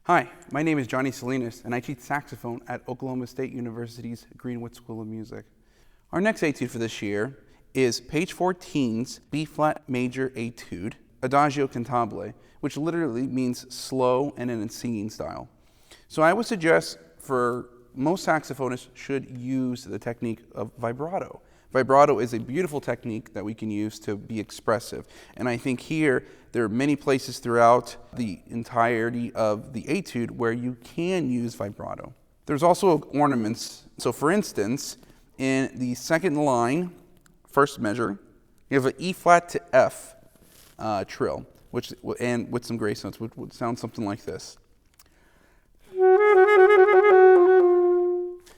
Hi, my name is Johnny Salinas, and I teach saxophone at Oklahoma State University's Greenwood School of Music. Our next etude for this year is page 14's B-flat major etude, Adagio cantabile, which literally means slow and in a singing style. So I would suggest for most saxophonists should use the technique of vibrato. Vibrato is a beautiful technique that we can use to be expressive. And I think here there are many places throughout the entirety of the etude where you can use vibrato. There's also ornaments. So for instance, in the second line, first measure, you have an E flat to F trill, and with some grace notes, which would sound something like this.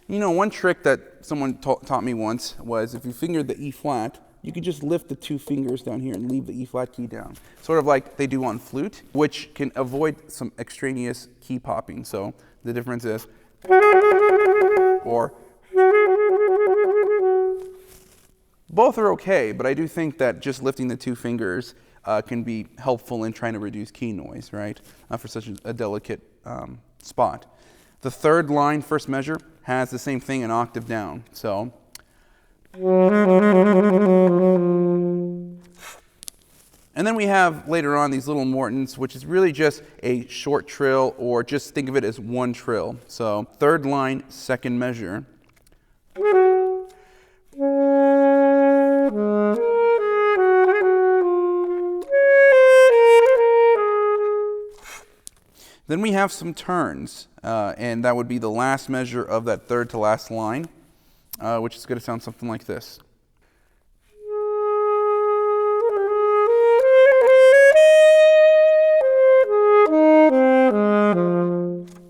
You know, one trick that someone taught me once was if you fingered the E flat, you could just lift the two fingers down here and leave the E flat key down. Sort of like they do on flute, which can avoid some extraneous key popping. So the difference is, or both are okay, but I do think that just lifting the two fingers can be helpful in trying to reduce key noise, right? For such a delicate spot. The third line, first measure, has the same thing an octave down. So, and then we have later on these little Mortons, which is really just a short trill, or just think of it as one trill. So, third line, second measure. Then we have some turns, and that would be the last measure of that third to last line, which is going to sound something like this.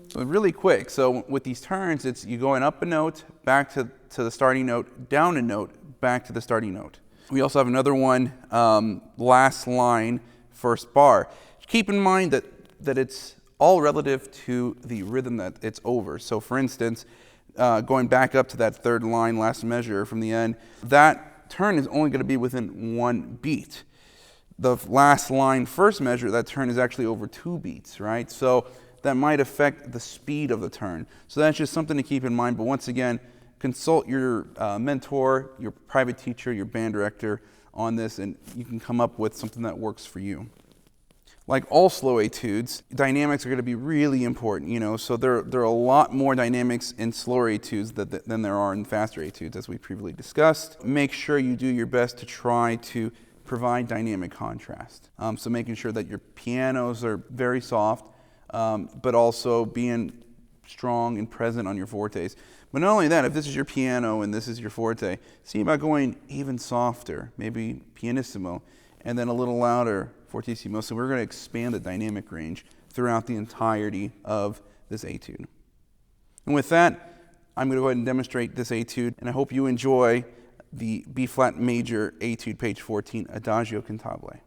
So really quick, so with these turns, it's you going up a note, back to the starting note, down a note, back to the starting note. We also have another one, last line, first bar. Keep in mind that it's all relative to the rhythm that it's over. So for instance, going back up to that third line, last measure from the end, that turn is only going to be within one beat. The last line, first measure, that turn is actually over 2 beats, right? So that might affect the speed of the turn. So that's just something to keep in mind. But once again, consult your mentor, your private teacher, your band director on this, and you can come up with something that works for you. Like all slow etudes, dynamics are going to be really important, you know, so there are a lot more dynamics in slower etudes than there are in faster etudes, as we previously discussed. Make sure you do your best to try to provide dynamic contrast. So making sure that your pianos are very soft, but also being strong and present on your fortes. But not only that, if this is your piano and this is your forte, see about going even softer, maybe pianissimo, and then a little louder, fortissimo. So we're going to expand the dynamic range throughout the entirety of this etude. And with that, I'm going to go ahead and demonstrate this etude, and I hope you enjoy the B-flat major etude, page 14, Adagio cantabile.